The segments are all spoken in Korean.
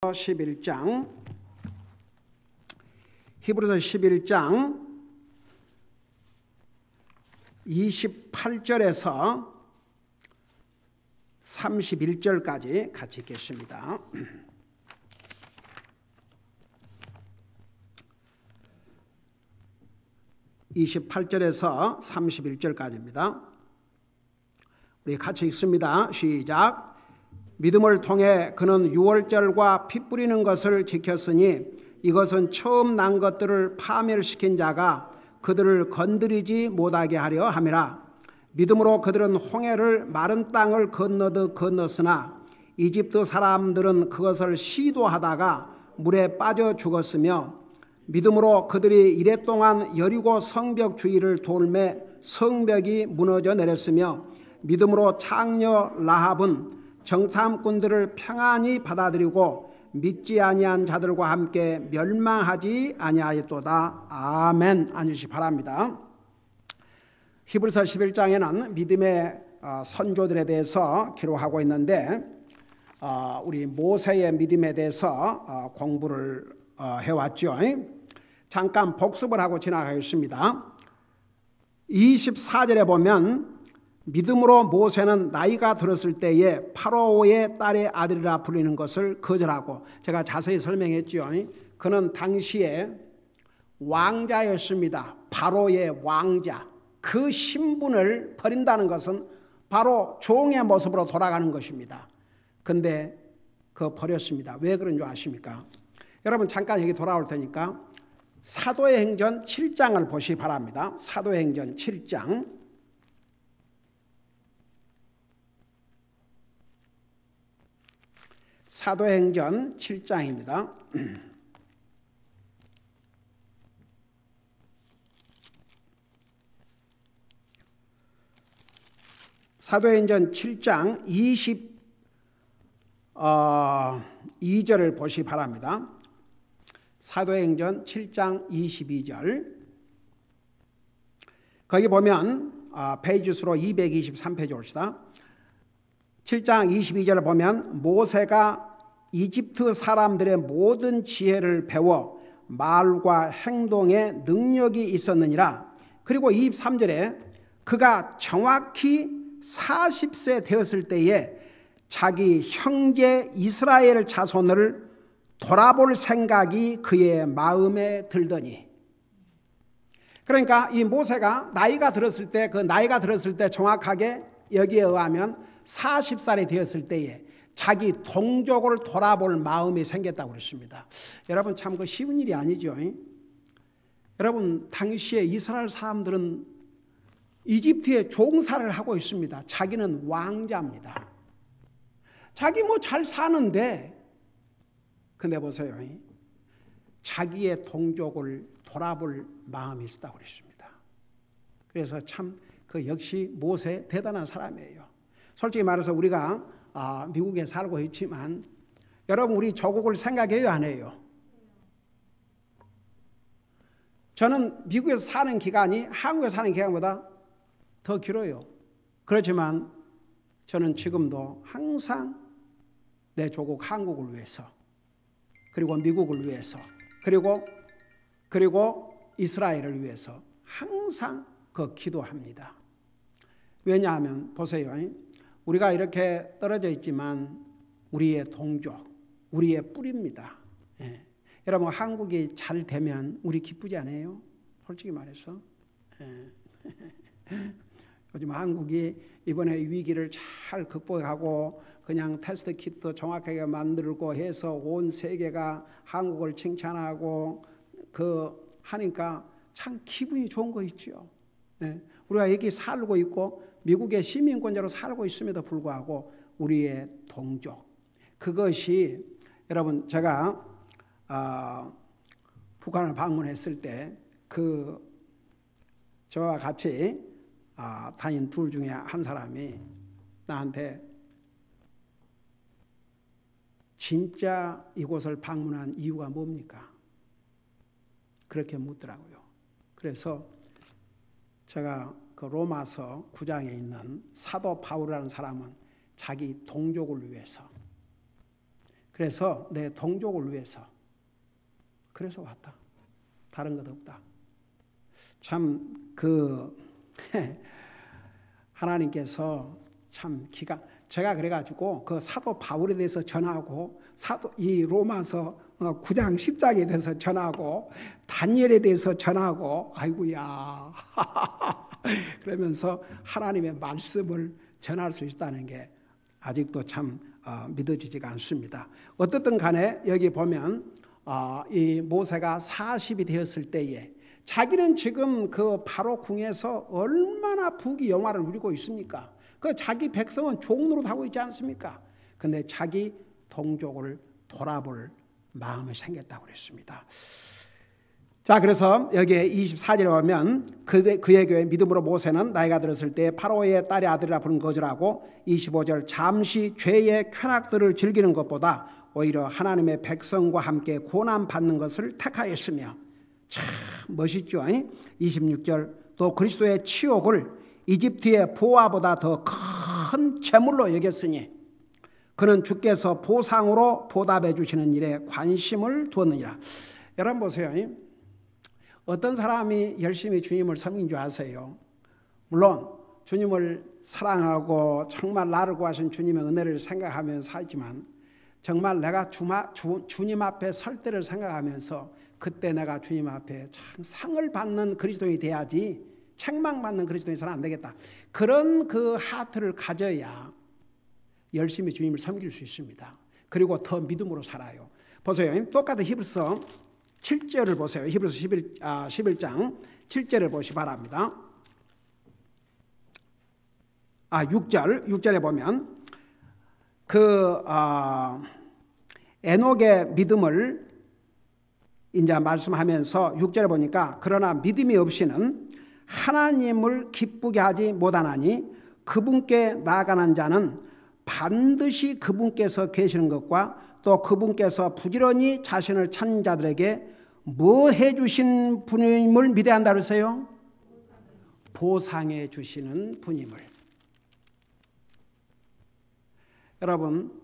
11장 히브리서 11장 28절에서 31절까지 같이 읽겠습니다. (28절에서) 31절까지입니다. 우리 같이 읽습니다. 시작. 믿음을 통해 그는 유월절과 피 뿌리는 것을 지켰으니 이것은 처음 난 것들을 파멸시킨 자가 그들을 건드리지 못하게 하려 함이라. 믿음으로 그들은 홍해를 마른 땅을 건너듯 건넜으나 이집트 사람들은 그것을 시도하다가 물에 빠져 죽었으며 믿음으로 그들이 이랫동안 여리고 성벽 주위를 돌매 성벽이 무너져 내렸으며 믿음으로 창녀 라합은 정탐꾼들을 평안히 받아들이고 믿지 아니한 자들과 함께 멸망하지 아니하였도다. 아멘. 앉으시 바랍니다. 히브리서 11장에는 믿음의 선조들에 대해서 기록하고 있는데 우리 모세의 믿음에 대해서 공부를 해왔죠. 잠깐 복습을 하고 지나가겠습니다. 24절에 보면 믿음으로 모세는 나이가 들었을 때에 파로의 딸의 아들이라 불리는 것을 거절하고, 제가 자세히 설명했죠. 그는 당시에 왕자였습니다. 바로의 왕자. 그 신분을 버린다는 것은 바로 종의 모습으로 돌아가는 것입니다. 근데 그거 버렸습니다. 왜 그런 줄 아십니까? 여러분 잠깐 여기 돌아올 테니까 사도행전 7장을 보시기 바랍니다. 사도행전 7장. 사도행전 7장입니다. 사도행전 7장 22절을 보시기 바랍니다. 사도행전 7장 22절. 거기 보면 페이지 수로 223페이지 옵시다. 7장 22절을 보면 모세가 이집트 사람들의 모든 지혜를 배워 말과 행동에 능력이 있었느니라. 그리고 23절에 그가 정확히 40세 되었을 때에 자기 형제 이스라엘 자손을 돌아볼 생각이 그의 마음에 들더니, 그러니까 이 모세가 나이가 들었을 때, 그 나이가 들었을 때 정확하게 여기에 의하면 40살이 되었을 때에 자기 동족을 돌아볼 마음이 생겼다고 그랬습니다. 여러분 참 그 쉬운 일이 아니죠. 여러분 당시에 이스라엘 사람들은 이집트에 종사를 하고 있습니다. 자기는 왕자입니다. 자기 뭐 잘 사는데, 근데 보세요. 자기의 동족을 돌아볼 마음이 있었다고 그랬습니다. 그래서 참 그 역시 모세 대단한 사람이에요. 솔직히 말해서 우리가 미국에 살고 있지만 여러분 우리 조국을 생각해요, 안 해요? 저는 미국에서 사는 기간이 한국에 사는 기간보다 더 길어요. 그렇지만 저는 지금도 항상 내 조국 한국을 위해서, 그리고 미국을 위해서, 그리고 이스라엘을 위해서 항상 그 기도합니다. 왜냐하면 보세요. 우리가 이렇게 떨어져 있지만 우리의 동족, 우리의 뿌리입니다. 예. 여러분 한국이 잘 되면 우리 기쁘지 않아요? 솔직히 말해서. 예. 요즘 한국이 이번에 위기를 잘 극복하고 그냥 테스트 키트도 정확하게 만들고 해서 온 세계가 한국을 칭찬하고 하니까 참 기분이 좋은 거 있죠. 예. 우리가 여기 살고 있고 미국의 시민권자로 살고 있음에도 불구하고 우리의 동족, 그것이 여러분 제가 북한을 방문했을 때 저와 같이 다닌 둘 중에 한 사람이 나한테 진짜 이곳을 방문한 이유가 뭡니까? 그렇게 묻더라고요. 그래서 제가 그 로마서 9장에 있는 사도 바울이라는 사람은 자기 동족을 위해서, 그래서 내 동족을 위해서 그래서 왔다. 다른 것 없다. 참 하나님께서 참 제가 그래가지고 그 사도 바울에 대해서 전하고 이 로마서 9장 10장에 대해서 전하고 다니엘에 대해서 전하고 아이고야 그러면서 하나님의 말씀을 전할 수 있다는 게 아직도 참 믿어지지가 않습니다. 어떻든 간에 여기 보면 이 모세가 40이 되었을 때에 자기는 지금 그 바로 궁에서 얼마나 부귀영화를 누리고 있습니까? 그 자기 백성은 종노릇 하고 있지 않습니까? 근데 자기 동족을 돌아볼 마음이 생겼다고 그랬습니다. 자, 그래서 여기에 24절에 보면 그의 교회 믿음으로 모세는 나이가 들었을 때 파로의 딸의 아들이라 부른 거절하고 25절 잠시 죄의 쾌락들을 즐기는 것보다 오히려 하나님의 백성과 함께 고난 받는 것을 택하였으며 참 멋있죠. 26절 또 그리스도의 치욕을 이집트의 보화보다 더 큰 재물로 여겼으니 그는 주께서 보상으로 보답해 주시는 일에 관심을 두었느니라. 여러분 보세요. 어떤 사람이 열심히 주님을 섬긴 줄 아세요? 물론 주님을 사랑하고 정말 나를 구하신 주님의 은혜를 생각하면서 살지만 정말 내가 주님 앞에 설 때를 생각하면서 그때 내가 주님 앞에 참 상을 받는 그리스도인이 돼야지 책망받는 그리스도인이 안 되겠다. 그런 그 하트를 가져야 열심히 주님을 섬길 수 있습니다. 그리고 더 믿음으로 살아요. 보세요. 똑같은 히브리서 7절을 보세요. 히브리서 11장 7절을 보시 바랍니다. 6절에 보면 에녹의 믿음을 이제 말씀하면서 6절에 보니까 그러나 믿음이 없이는 하나님을 기쁘게 하지 못하나니 그분께 나아가는 자는 반드시 그분께서 계시는 것과 또 그분께서 부지런히 자신을 찾는 자들에게 뭐 해주신 분임을 믿어야 한다 그러세요? 보상해 주시는 분임을. 여러분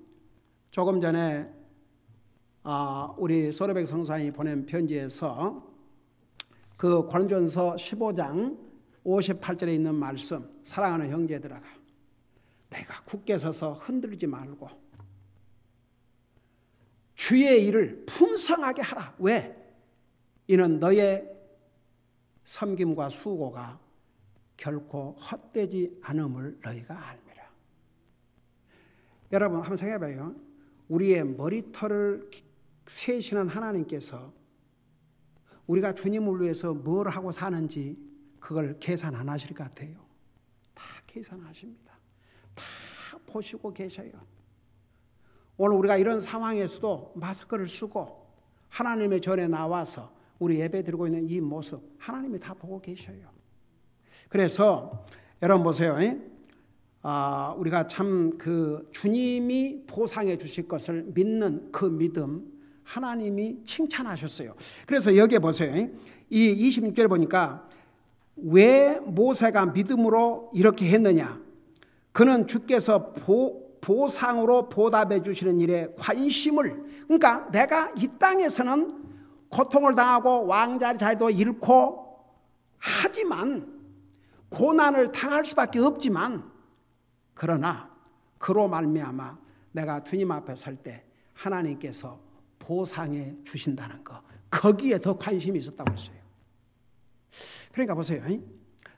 조금 전에 우리 소르백 성사님이 보낸 편지에서 그 고린도전서 15장 58절에 있는 말씀 사랑하는 형제들아 내가 굳게 서서 흔들리지 말고 주의 일을 풍성하게 하라. 왜? 이는 너의 섬김과 수고가 결코 헛되지 않음을 너희가 알미라. 여러분 한번 생각해봐요. 우리의 머리털을 세시는 하나님께서 우리가 주님을 위해서 뭘 하고 사는지 그걸 계산 안 하실 것 같아요. 다 계산하십니다. 다 보시고 계셔요. 오늘 우리가 이런 상황에서도 마스크를 쓰고 하나님의 전에 나와서 우리 예배 드리고 있는 이 모습 하나님이 다 보고 계셔요. 그래서 여러분 보세요. 우리가 참 그 주님이 보상해 주실 것을 믿는 그 믿음 하나님이 칭찬하셨어요. 그래서 여기에 보세요. 이 26절에 보니까 왜 모세가 믿음으로 이렇게 했느냐? 그는 주께서 보상으로 보답해 주시는 일에 관심을, 그러니까 내가 이 땅에서는 고통을 당하고 왕자의 자리도 잃고 하지만 고난을 당할 수밖에 없지만 그러나 그로 말미암아 내가 주님 앞에 설 때 하나님께서 보상해 주신다는 거, 거기에 더 관심이 있었다고 했어요. 그러니까 보세요.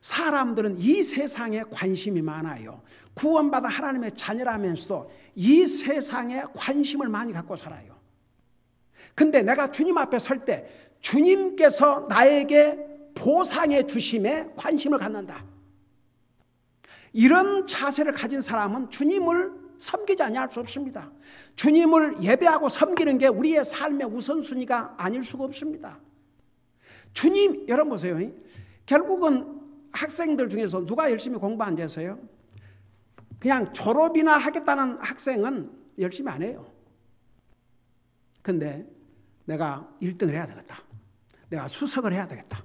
사람들은 이 세상에 관심이 많아요. 구원받아 하나님의 자녀라면서도 이 세상에 관심을 많이 갖고 살아요. 근데 내가 주님 앞에 설 때 주님께서 나에게 보상해 주심에 관심을 갖는다. 이런 자세를 가진 사람은 주님을 섬기지 아니할 수 없습니다. 주님을 예배하고 섬기는 게 우리의 삶의 우선순위가 아닐 수가 없습니다. 주님, 여러분 보세요. 결국은 학생들 중에서 누가 열심히 공부 안 해서요? 그냥 졸업이나 하겠다는 학생은 열심히 안 해요. 근데 내가 1등을 해야 되겠다. 내가 수석을 해야 되겠다.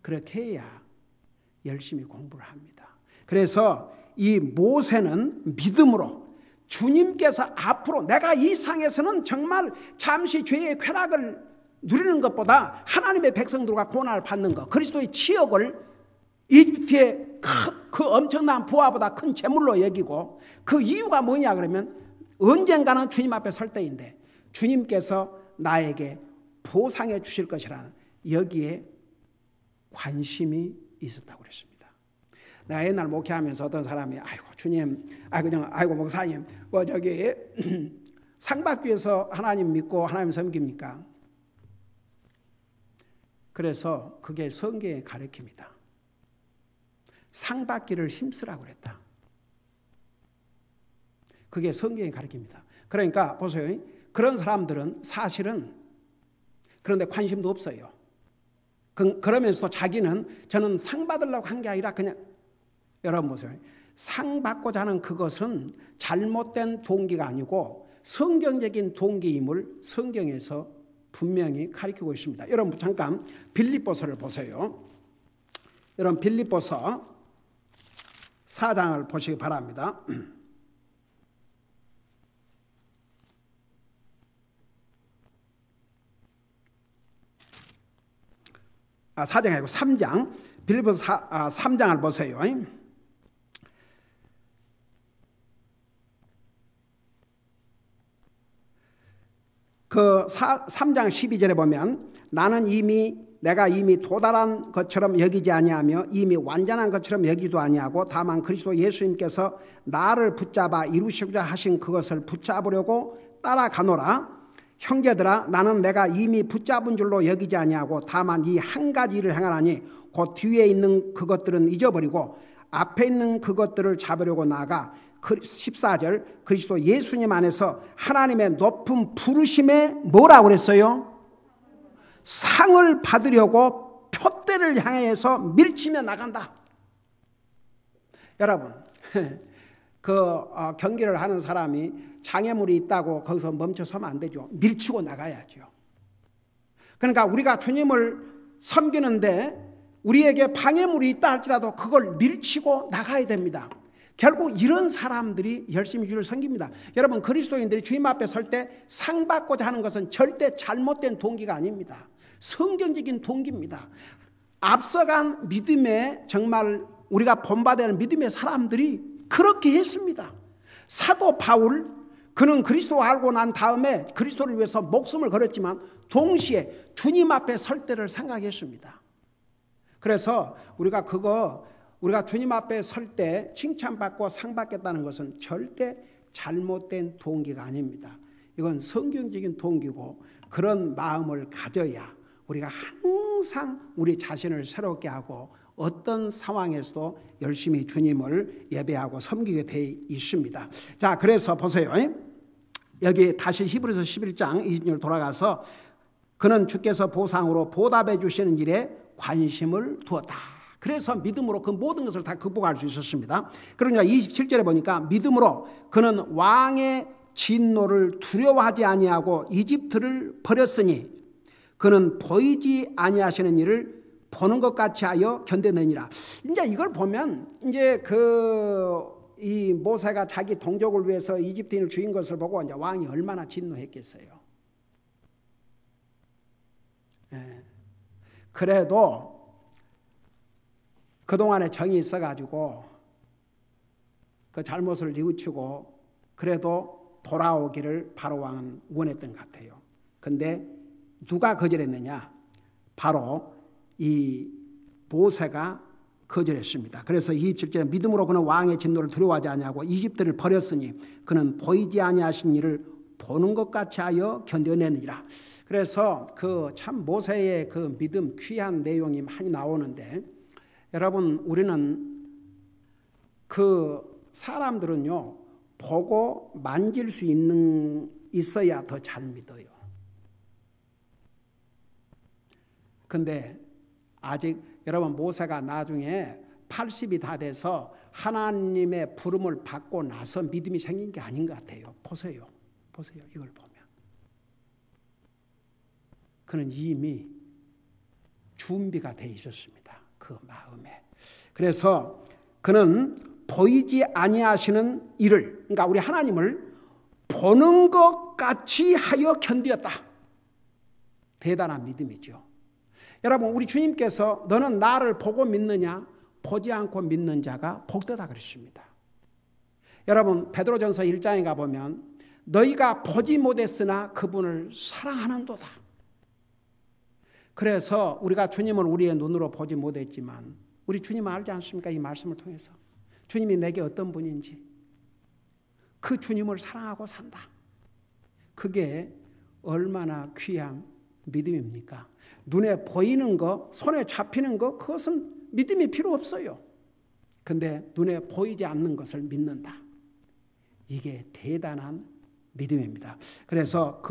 그렇게 해야 열심히 공부를 합니다. 그래서 이 모세는 믿음으로 주님께서 앞으로 내가 이 상에서는 정말 잠시 죄의 쾌락을 누리는 것보다 하나님의 백성들과 고난을 받는 것, 그리스도의 치욕을 이집트의 그 엄청난 부하보다 큰 재물로 여기고, 그 이유가 뭐냐 그러면 언젠가는 주님 앞에 설 때인데 주님께서 나에게 보상해 주실 것이라는 여기에 관심이 있었다고 그랬습니다. 내가 옛날 목회하면서 어떤 사람이 아이고 주님, 아이고 목사님, 뭐 저기 상 받기 위해서 하나님 믿고 하나님 섬깁니까? 그래서 그게 성경의 가르침이다. 상 받기를 힘쓰라고 그랬다. 그게 성경의 가르침입니다. 그러니까 보세요. 그런 사람들은 사실은 그런데 관심도 없어요. 그러면서도 자기는 저는 상 받으려고 한 게 아니라 그냥, 여러분 보세요. 상 받고자 하는 그것은 잘못된 동기가 아니고 성경적인 동기임을 성경에서 분명히 가르치고 있습니다. 여러분 잠깐 빌립보서를 보세요. 여러분 빌립보서 4장을 보시기 바랍니다. 4장이 아니고 3장, 빌립보서 3장을 보세요. 그 3장 12절에 보면 내가 이미 도달한 것처럼 여기지 아니하며 이미 완전한 것처럼 여기도 아니하고 다만 그리스도 예수님께서 나를 붙잡아 이루시고자 하신 그것을 붙잡으려고 따라가노라. 형제들아, 나는 내가 이미 붙잡은 줄로 여기지 아니하고 다만 이 한 가지 일을 행하나니 곧 뒤에 있는 그것들은 잊어버리고 앞에 있는 그것들을 잡으려고 나아가 14절 그리스도 예수님 안에서 하나님의 높은 부르심에 뭐라고 그랬어요? 상을 받으려고 표대를 향해서 밀치며 나간다. 여러분 경기를 하는 사람이 장애물이 있다고 거기서 멈춰서면 안 되죠. 밀치고 나가야죠. 그러니까 우리가 주님을 섬기는데 우리에게 방해물이 있다 할지라도 그걸 밀치고 나가야 됩니다. 결국 이런 사람들이 열심히 주를 섬깁니다. 여러분 그리스도인들이 주님 앞에 설 때 상 받고자 하는 것은 절대 잘못된 동기가 아닙니다. 성경적인 동기입니다. 앞서간 믿음의 정말 우리가 본받아야 하는 믿음의 사람들이 그렇게 했습니다. 사도 바울, 그는 그리스도를 알고 난 다음에 그리스도를 위해서 목숨을 걸었지만 동시에 주님 앞에 설 때를 생각했습니다. 그래서 우리가 주님 앞에 설 때 칭찬받고 상 받겠다는 것은 절대 잘못된 동기가 아닙니다. 이건 성경적인 동기고 그런 마음을 가져야 우리가 항상 우리 자신을 새롭게 하고 어떤 상황에서도 열심히 주님을 예배하고 섬기게 돼 있습니다. 자, 그래서 보세요. 여기 다시 히브리서 11장 20절 돌아가서 그는 주께서 보상으로 보답해 주시는 일에 관심을 두었다. 그래서 믿음으로 그 모든 것을 다 극복할 수 있었습니다. 그러니까 27절에 보니까 믿음으로 그는 왕의 진노를 두려워하지 아니하고 이집트를 버렸으니 그는 보이지 아니하시는 일을 보는 것 같이 하여 견뎌내니라. 이제 이걸 보면 이제 이 모세가 자기 동족을 위해서 이집트인을 죽인 것을 보고 이제 왕이 얼마나 진노했겠어요. 그래도 그동안에 정이 있어가지고 그 잘못을 뉘우치고 그래도 돌아오기를 바로 왕은 원했던 것 같아요. 근데 누가 거절했느냐? 바로 이 모세가 거절했습니다. 그래서 27절에 믿음으로 그는 왕의 진노를 두려워하지 아니하고 이집트를 버렸으니 그는 보이지 아니하신 일을 보는 것 같이 하여 견뎌내느니라. 그래서 참 모세의 그 믿음 귀한 내용이 많이 나오는데 여러분 우리는 사람들은요 보고 만질 수 있어야 더 잘 믿어요. 근데 아직 여러분 모세가 나중에 80이 다 돼서 하나님의 부름을 받고 나서 믿음이 생긴 게 아닌 것 같아요. 보세요 이걸 보면 그는 이미 준비가 돼 있었습니다. 그 마음에. 그래서 그는 보이지 아니하시는 일을, 그러니까 우리 하나님을 보는 것 같이 하여 견디었다. 대단한 믿음이죠. 여러분, 우리 주님께서 너는 나를 보고 믿느냐? 보지 않고 믿는 자가 복되다 그러십니다. 여러분, 베드로전서 1장에 가보면 너희가 보지 못했으나 그분을 사랑하는도다. 그래서 우리가 주님을 우리의 눈으로 보지 못했지만 우리 주님을 알지 않습니까? 이 말씀을 통해서 주님이 내게 어떤 분인지, 그 주님을 사랑하고 산다. 그게 얼마나 귀한 믿음입니까? 눈에 보이는 거, 손에 잡히는 거, 그것은 믿음이 필요 없어요. 근데 눈에 보이지 않는 것을 믿는다. 이게 대단한 믿음입니다. 그래서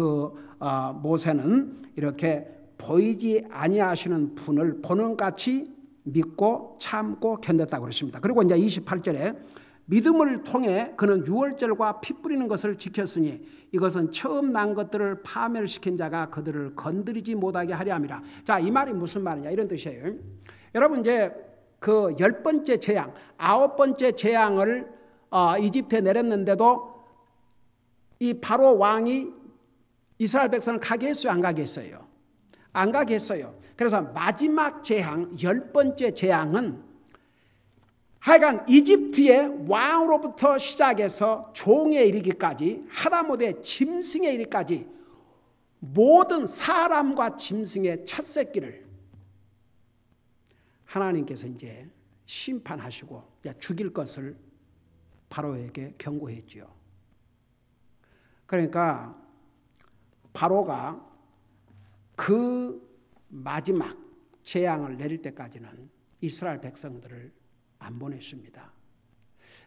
모세는 이렇게 보이지 아니하시는 분을 보는 같이 믿고 참고 견뎠다고 그랬습니다. 그리고 이제 28절에 믿음을 통해 그는 유월절과 피 뿌리는 것을 지켰으니 이것은 처음 난 것들을 파멸시킨 자가 그들을 건드리지 못하게 하려 함이라. 자, 이 말이 무슨 말이냐 이런 뜻이에요. 여러분, 이제 그 10번째 재앙, 9번째 재앙을 이집트에 내렸는데도 이 바로 왕이 이스라엘 백성을 가게 했어요, 안 가게 했어요? 안 가게 했어요. 그래서 마지막 재앙, 10번째 재앙은 하여간 이집트의 왕으로부터 시작해서 종에 이르기까지, 하다못해 짐승에 이르기까지 모든 사람과 짐승의 첫 새끼를 하나님께서 이제 심판하시고 죽일 것을 바로에게 경고했지요. 그러니까 바로가 그 마지막 재앙을 내릴 때까지는 이스라엘 백성들을 안 보냈습니다.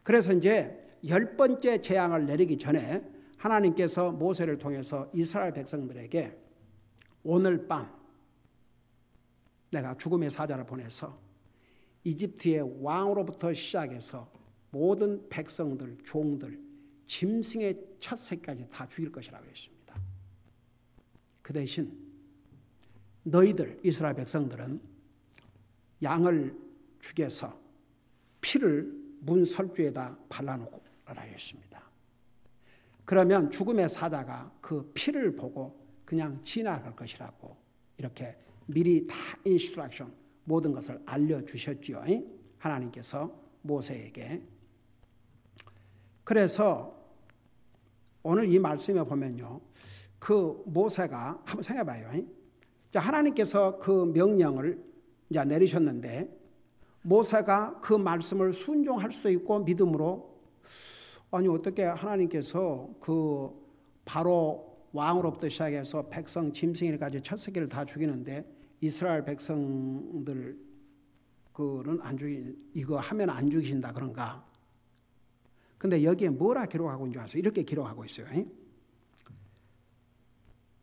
그래서 이제 10번째 재앙을 내리기 전에 하나님께서 모세를 통해서 이스라엘 백성들에게 오늘 밤 내가 죽음의 사자를 보내서 이집트의 왕으로부터 시작해서 모든 백성들, 종들, 짐승의 첫 새까지 다 죽일 것이라고 했습니다. 그 대신 너희들 이스라엘 백성들은 양을 죽여서 피를 문 설주에다 발라놓고 라라 했습니다. 그러면 죽음의 사자가 그 피를 보고 그냥 지나갈 것이라고 이렇게 미리 다 인스트럭션 모든 것을 알려주셨지요. 하나님께서 모세에게. 그래서 오늘 이 말씀에 보면요, 그 모세가 한번 생각해봐요. 자, 하나님께서 그 명령을 이제 내리셨는데 모세가 그 말씀을 순종할 수도 있고 믿음으로, 아니 어떻게 하나님께서 그 바로 왕으로부터 시작해서 백성 짐승일까지 첫 새끼를 다 죽이는데 이스라엘 백성들 그는 안 죽이, 이거 하면 안 죽이신다 그런가? 근데 여기에 뭐라 기록하고 있는 줄 아세요? 이렇게 기록하고 있어요.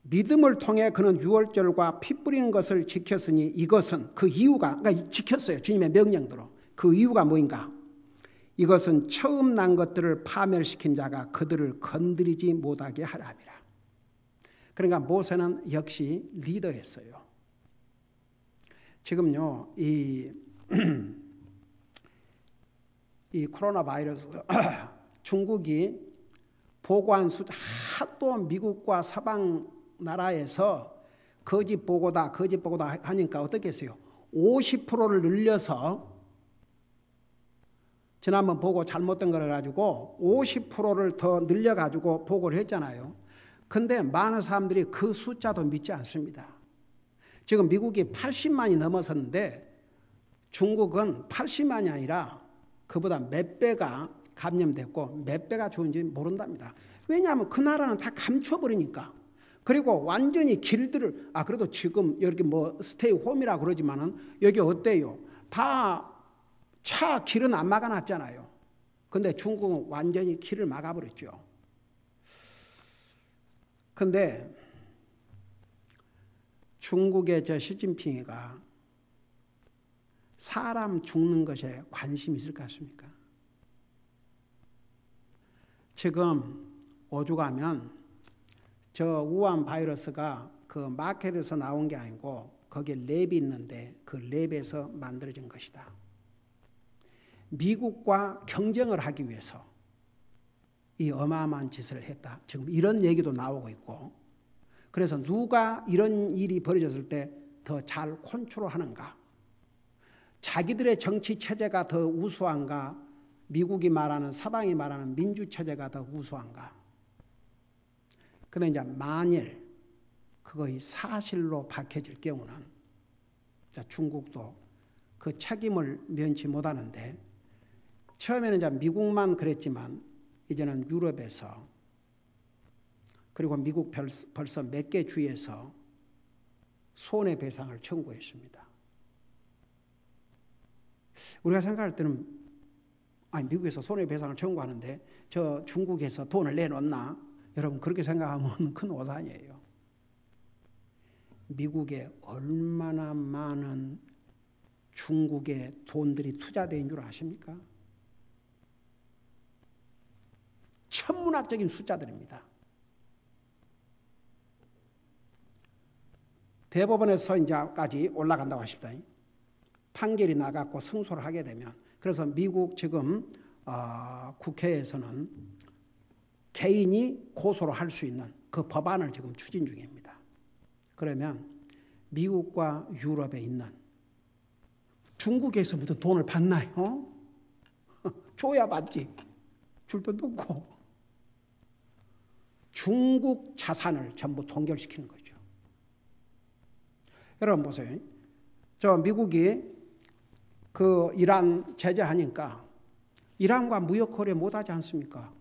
믿음을 통해 그는 유월절과 피 뿌리는 것을 지켰으니 이것은 그 이유가, 그러니까 지켰어요. 주님의 명령대로. 그 이유가 뭐인가? 이것은 처음 난 것들을 파멸시킨 자가 그들을 건드리지 못하게 하라 함이라. 그러니까 모세는 역시 리더였어요. 지금요, 이 코로나 바이러스 중국이 보고한 숫자, 하도 미국과 서방 나라에서 거짓 보고다 하니까 어떻게 했어요? 50%를 늘려서, 지난번 보고 잘못된 걸 가지고 50%를 더 늘려가지고 보고를 했잖아요. 근데 많은 사람들이 그 숫자도 믿지 않습니다. 지금 미국이 80만이 넘어섰는데 중국은 80만이 아니라 그보다 몇 배가 감염됐고 몇 배가 좋은지 모른답니다. 왜냐하면 그 나라는 다 감춰버리니까. 그리고 완전히 길들을, 그래도 지금 여기 뭐 스테이 홈이라고 그러지만은 여기 어때요? 다 차 길은 안 막아놨잖아요. 근데 중국은 완전히 길을 막아버렸죠. 근데 중국의 저 시진핑이가 사람 죽는 것에 관심이 있을 것 같습니까? 지금 오죽하면 저 우한 바이러스가 그 마켓에서 나온 게 아니고 거기에 랩이 있는데 그 랩에서 만들어진 것이다. 미국과 경쟁을 하기 위해서 이 어마어마한 짓을 했다. 지금 이런 얘기도 나오고 있고, 그래서 누가 이런 일이 벌어졌을 때 더 잘 컨트롤하는가? 자기들의 정치 체제가 더 우수한가? 미국이 말하는, 사방이 말하는 민주 체제가 더 우수한가? 근데 이제 만일 그것이 사실로 밝혀질 경우는 중국도 그 책임을 면치 못하는데, 처음에는 이제 미국만 그랬지만 이제는 유럽에서, 그리고 미국 벌써 몇 개 주에서 손해배상을 청구했습니다. 우리가 생각할 때는 아니 미국에서 손해배상을 청구하는데 저 중국에서 돈을 내놓나? 여러분 그렇게 생각하면 큰 오산이에요. 미국에 얼마나 많은 중국의 돈들이 투자된 줄 아십니까? 천문학적인 숫자들입니다. 대법원에서 이제까지 올라간다고 하십니다. 판결이 나갔고 승소를 하게 되면, 그래서 미국 지금 국회에서는 개인이 고소를 할 수 있는 그 법안을 지금 추진 중입니다. 그러면 미국과 유럽에 있는, 중국에서 무슨 돈을 받나요? 줘야 받지. 줄 돈도 없고. 중국 자산을 전부 동결시키는 거죠. 여러분 보세요. 저 미국이 그 이란 제재하니까 이란과 무역 거래 못 하지 않습니까?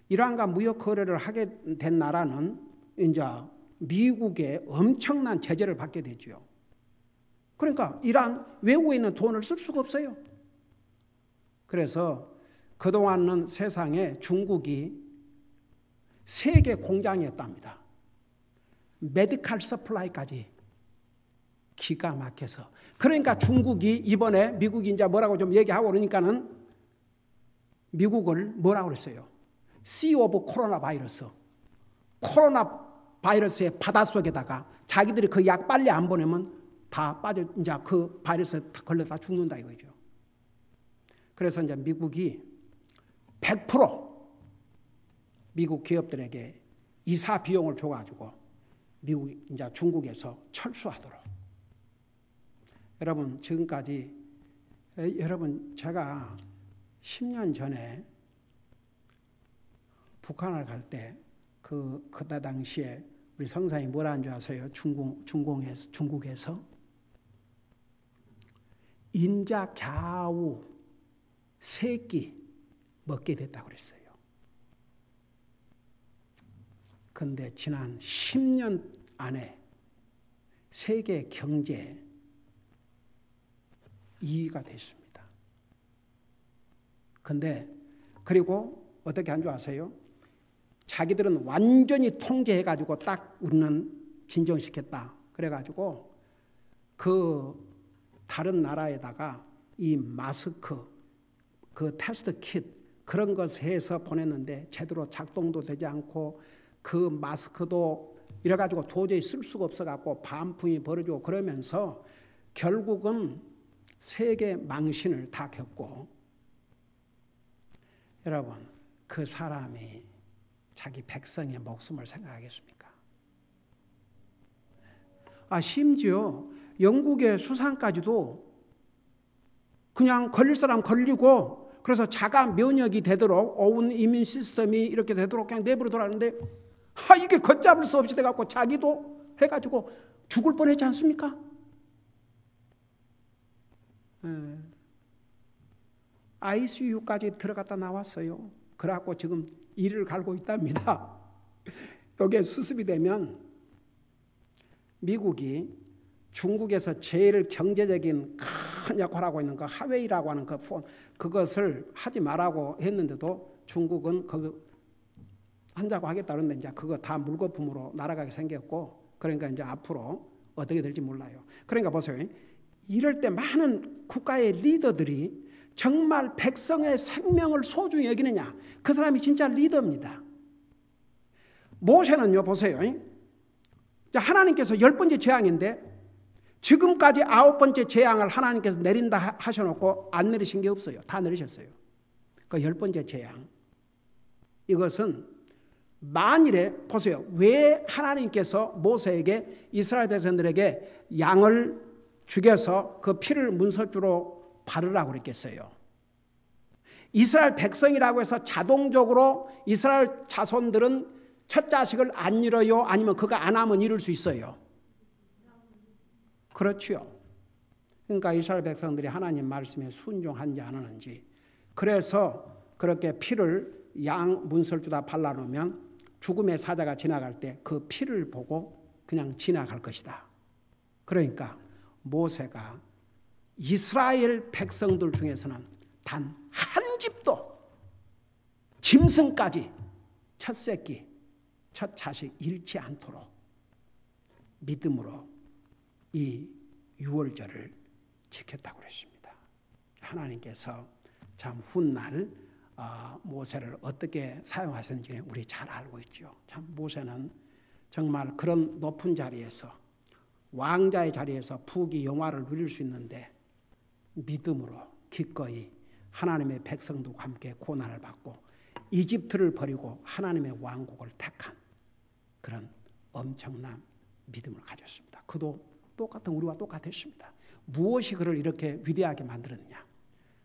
이란과 무역 거래를 하게 된 나라는 이제 미국의 엄청난 제재를 받게 되죠. 그러니까 이란 외국에 있는 돈을 쓸 수가 없어요. 그래서 그동안은 세상에 중국이 세계 공장이었답니다. 메디칼 서플라이까지 기가 막혀서. 그러니까 중국이 이번에 미국이 이제 뭐라고 좀 얘기하고 그러니까는 미국을 뭐라고 그랬어요? Sea of 코로나 바이러스. 코로나 바이러스의 바닷속에다가 자기들이 그 약 빨리 안 보내면 다 빠져, 이제 그 바이러스에 걸려서 죽는다 이거죠. 그래서 이제 미국이 100% 미국 기업들에게 이사 비용을 줘가지고 미국이 이제 중국에서 철수하도록. 여러분 지금까지 여러분 제가 10년 전에 북한을 갈 때 그때 당시에 우리 성사님이 뭐라 한 줄 아세요? 중국에서 인자 겨우 3끼 먹게 됐다고 그랬어요. 그런데 지난 10년 안에 세계 경제 2위가 됐습니다. 근데 그리고 어떻게 한 줄 아세요? 자기들은 완전히 통제해가지고 딱 우리는 진정시켰다. 그래가지고 그 다른 나라에다가 이 마스크, 그 테스트 킷 그런 것을 해서 보냈는데 제대로 작동도 되지 않고 그 마스크도 이래가지고 도저히 쓸 수가 없어갖고 반품이 벌어지고 그러면서 결국은 세계 망신을 다 겪고, 여러분 그 사람이 자기 백성의 목숨을 생각하겠습니까? 심지어 영국의 수상까지도 그냥 걸릴 사람 걸리고, 그래서 자가 면역이 되도록 오운 이민 시스템이 이렇게 되도록 그냥 내버려두라는데 이게 걷잡을 수 없이 돼갖고 자기도 해가지고 죽을 뻔했지 않습니까? ICU까지 들어갔다 나왔어요. 그래갖고 지금 이를 갈고 있답니다. 여기에 수습이 되면 미국이 중국에서 제일 경제적인 큰 역할을 하고 있는 그 하웨이라고 하는 그 폰, 그것을 하지 말라고 했는데도 중국은 그거 한다고 하겠다 그러는데 이제 그거 다 물거품으로 날아가게 생겼고, 그러니까 이제 앞으로 어떻게 될지 몰라요. 그러니까 보세요. 이럴 때 많은 국가의 리더들이 정말 백성의 생명을 소중히 여기느냐, 그 사람이 진짜 리더입니다. 모세는요 보세요. 하나님께서 10번째 재앙인데 지금까지 9번째 재앙을 하나님께서 내린다 하셔놓고 안 내리신 게 없어요. 다 내리셨어요. 그 10번째 재앙. 이것은 만일에 보세요. 왜 하나님께서 모세에게 이스라엘 백성들에게 양을 죽여서 그 피를 문설주로 바르라고 그랬겠어요. 이스라엘 백성이라고 해서 자동적으로 이스라엘 자손들은 첫 자식을 안 잃어요? 아니면 그거 안 하면 잃을 수 있어요? 그렇지요. 그러니까 이스라엘 백성들이 하나님 말씀에 순종하는지 안 하는지, 그래서 그렇게 피를 양 문설주다 발라놓으면 죽음의 사자가 지나갈 때 그 피를 보고 그냥 지나갈 것이다. 그러니까 모세가 이스라엘 백성들 중에서는 단 한 집도 짐승까지 첫 새끼, 첫 자식 잃지 않도록 믿음으로 이 유월절을 지켰다고 그랬습니다. 하나님께서 참 훗날 모세를 어떻게 사용하셨는지 우리 잘 알고 있죠. 참 모세는 정말 그런 높은 자리에서, 왕자의 자리에서 부귀 영화를 누릴 수 있는데 믿음으로 기꺼이 하나님의 백성들과 함께 고난을 받고 이집트를 버리고 하나님의 왕국을 택한 그런 엄청난 믿음을 가졌습니다. 그도 똑같은 우리와 똑같았습니다. 무엇이 그를 이렇게 위대하게 만들었냐?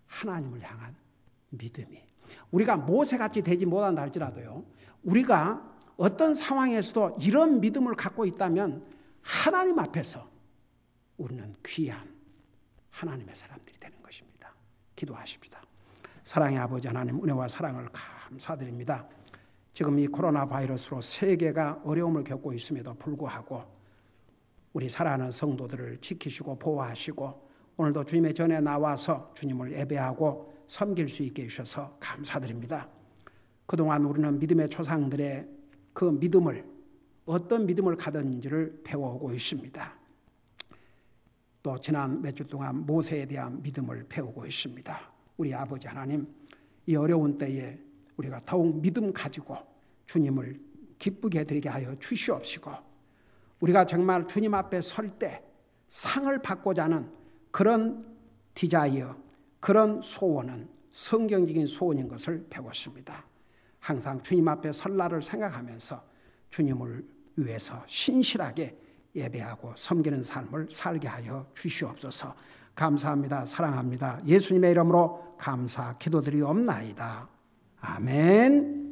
하나님을 향한 믿음이. 우리가 모세같이 되지 못한다 할지라도요, 우리가 어떤 상황에서도 이런 믿음을 갖고 있다면 하나님 앞에서 우리는 귀한 하나님의 사람들이 되는 것입니다. 기도하십시다. 사랑의 아버지 하나님, 은혜와 사랑을 감사드립니다. 지금 이 코로나 바이러스로 세계가 어려움을 겪고 있음에도 불구하고 우리 사랑하는 성도들을 지키시고 보호하시고 오늘도 주님의 전에 나와서 주님을 예배하고 섬길 수 있게 해주셔서 감사드립니다. 그동안 우리는 믿음의 조상들의 그 믿음을, 어떤 믿음을 가졌는지를 배워오고 있습니다. 또 지난 몇 주 동안 모세에 대한 믿음을 배우고 있습니다. 우리 아버지 하나님, 이 어려운 때에 우리가 더욱 믿음 가지고 주님을 기쁘게 드리게 하여 주시옵시고, 우리가 정말 주님 앞에 설 때 상을 받고자 하는 그런 디자이어, 그런 소원은 성경적인 소원인 것을 배웠습니다. 항상 주님 앞에 설 날을 생각하면서 주님을 위해서 신실하게 예배하고 섬기는 삶을 살게 하여 주시옵소서. 감사합니다. 사랑합니다. 예수님의 이름으로 감사 기도드리옵나이다. 아멘.